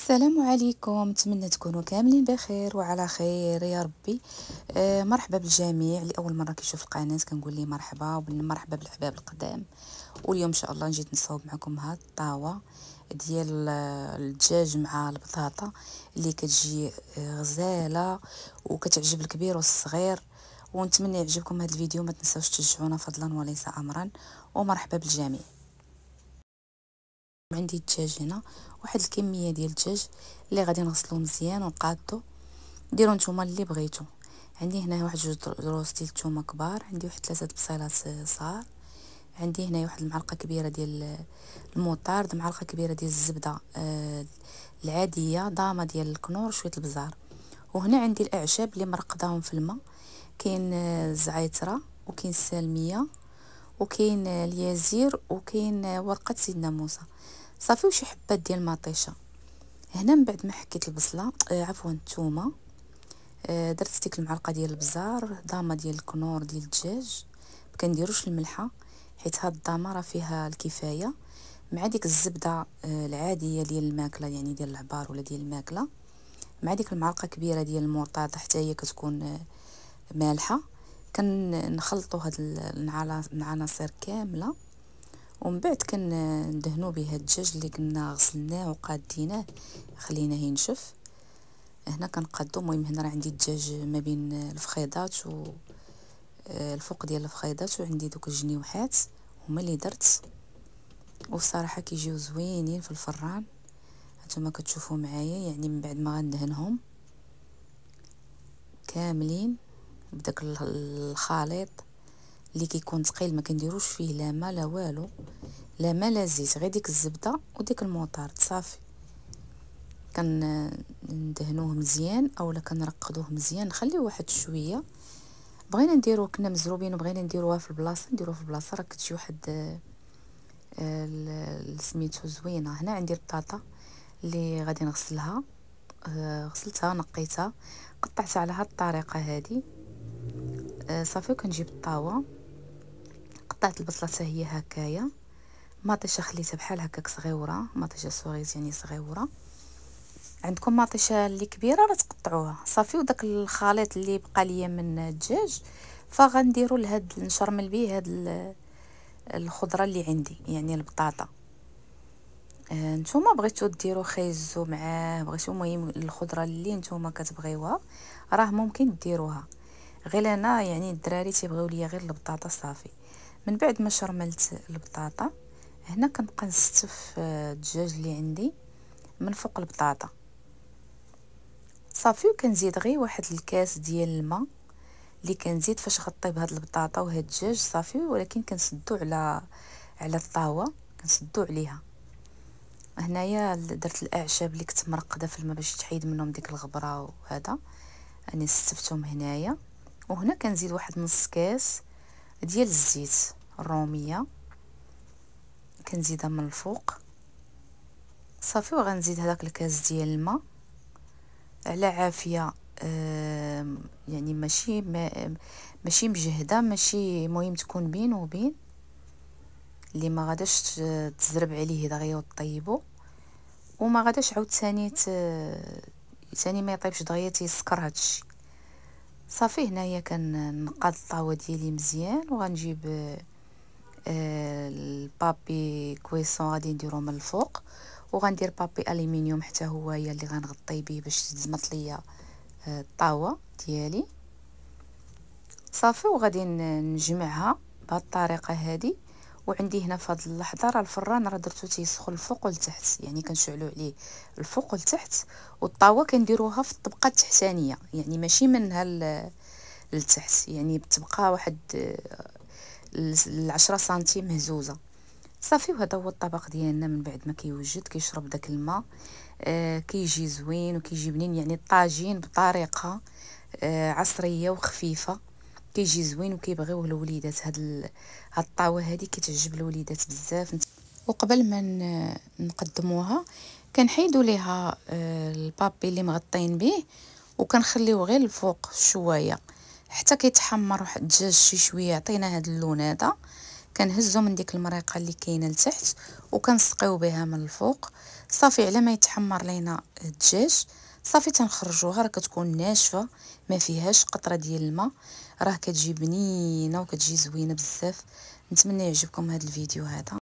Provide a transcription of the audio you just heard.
السلام عليكم، نتمنى تكونوا كاملين بخير وعلى خير يا ربي. مرحبا بالجميع اللي اول مره كيشوف القناه، كنقول ليه مرحبا ومرحبا بالاحباب القدام. واليوم ان شاء الله جيت نصاوب معكم هاد الطاوه ديال الدجاج مع البطاطا اللي كتجي غزاله وكتعجب الكبير والصغير. ونتمنى يعجبكم هذا الفيديو، ما تنساوش تشجعونا فضلا وليس امرا. ومرحبا بالجميع. عندي الدجاج هنا، واحد الكميه ديال الدجاج اللي غادي نغسلوه مزيان ونقادو. ديروا نتوما اللي بغيتو. عندي هنا واحد جوج دروس ديال الثومه كبار، عندي واحد 3 بصيلات صغار، عندي هنا واحد المعلقه كبيره ديال الموطارد، معلقه كبيره ديال الزبده العاديه، ضامه ديال الكنور، شويه البزار. وهنا عندي الاعشاب اللي مرقداهم في الماء، كاين الزعيتره وكاين السالميه وكاين اليازير وكاين ورقه سيدنا موسى صافي، وشي حبات ديال مطيشه. هنا من بعد ما حكيت البصله عفوا الثومه، درت ديك المعلقه ديال البزار، ضامه ديال الكنور ديال الدجاج، مكنديروش الملحه حيت هاد الضامه راه فيها الكفايه، مع ديك الزبده العاديه ديال الماكله، يعني ديال العبار ولا ديال الماكله، مع ديك المعلقه كبيره ديال المرطاط حتى هي كتكون مالحه. كنخلطوا هاد العناصر كامله، ومن بعد كندهنوا به الدجاج اللي كنا غسلناه وقاديناه خليناه ينشف. هنا كنقادو. المهم هنا راه عندي الدجاج ما بين الفخيضات و الفوق ديال الفخيضات، وعندي دوك الجنيوحات هما اللي درت، وصراحه كيجيو زوينين في الفران. هانتوما كتشوفوا معايا، يعني من بعد ما غندهنهم كاملين بداك الخليط اللي كيكون ثقيل، ما كنديروش فيه لا ما لا والو، لا ما لا زيت، غير ديك الزبده وديك الموطارد صافي. كندهنوه مزيان اولا كنرقدوه مزيان، نخليوه واحد شويه. بغينا نديروه، كنا مزروبين وبغينا نديروها في البلاصه، نديروه في البلاصه راه كتجي واحد سميتو زوينه. هنا عندي البطاطا اللي غادي نغسلها، غسلتها نقيتها قطعتها على هاد الطريقه هذه صافي. وكنجيب الطاوه، قطعت البصله حتى هي هكايا، مطيشه خليتها بحال هكاك صغيوره، مطيشه صغيره يعني صغيوره. عندكم مطيشه اللي كبيره راه تقطعوها صافي. وداك الخليط اللي بقى ليا من الدجاج فغنديروا لهاد، نشرمل به هاد الخضره اللي عندي، يعني البطاطا. نتوما بغيتو ديروا خيزو معاه، بغيتو المهم الخضره اللي نتوما كتبغيوها راه ممكن ديروها، غير انا يعني الدراري تيبغيو ليا غير البطاطا صافي. من بعد ما شرملت البطاطا، هنا كنبقى نستف الدجاج اللي عندي من فوق البطاطا صافي. وكنزيد غير واحد الكاس ديال الماء اللي كنزيد فاش غطيب هاد البطاطا وهاد الدجاج صافي، ولكن كنسدو على الطاوه، كنسدو عليها. هنايا درت الاعشاب اللي كنت مرقده في الماء باش تحيد منهم ديك الغبره، وهذا اني استفتهم هنايا. وهنا كنزيد واحد نص كاس ديال الزيت الروميه، كنزيدها من الفوق صافي. وغنزيد هذاك الكاس ديال الماء على عافيه، يعني ماشي مجهده، ماشي مهم تكون بين وبين، اللي ما غاداش تزرب عليه دغيا وطيبو، وما غاداش عاود ثاني ما يطيبش دغيا تيسكر هادشي صافي. هنايا كنقاد الطاوه ديالي مزيان، وغنجيب البابي كويسون غادي نديرو من الفوق، وغندير بابي الومنيوم حتى هو هي اللي غنغطي به باش تزمط ليا الطاوه ديالي صافي. وغادي نجمعها بهذه الطريقه هذه. وعندي هنا في هذه اللحظه راه الفران راه درتو تيسخن الفوق والتحت، يعني كنشعلو عليه الفوق والتحت، والطاوه كنديروها في الطبقه التحتانيه، يعني ماشي منها للتحت، يعني بتبقى واحد 10 سنتيم مهزوزه صافي. وهذا هو الطبق ديالنا من بعد ما كيوجد كيشرب داك الماء، كيجي زوين وكيجي بنين، يعني الطاجين بطريقه عصريه وخفيفه كيجي زوين وكيبغيوه الوليدات. هاد الطاوه هذه كتعجب الوليدات بزاف. وقبل ما نقدموها كنحيدوا ليها البابي اللي مغطين به، وكنخليوه غير الفوق شويه حتى كيتحمر واحد الدجاج شي شويه، عطينا هاد اللون هذا كنهزو من ديك المريقه اللي كاينه لتحت وكنسقيو بها من الفوق. صافي على ما يتحمر لينا الدجاج صافي تنخرجوها، راه كتكون ناشفه ما فيهاش قطره ديال الماء، راه كتجي بنينه وكتجي زوينه بزاف. نتمنى يعجبكم هذا الفيديو هذا.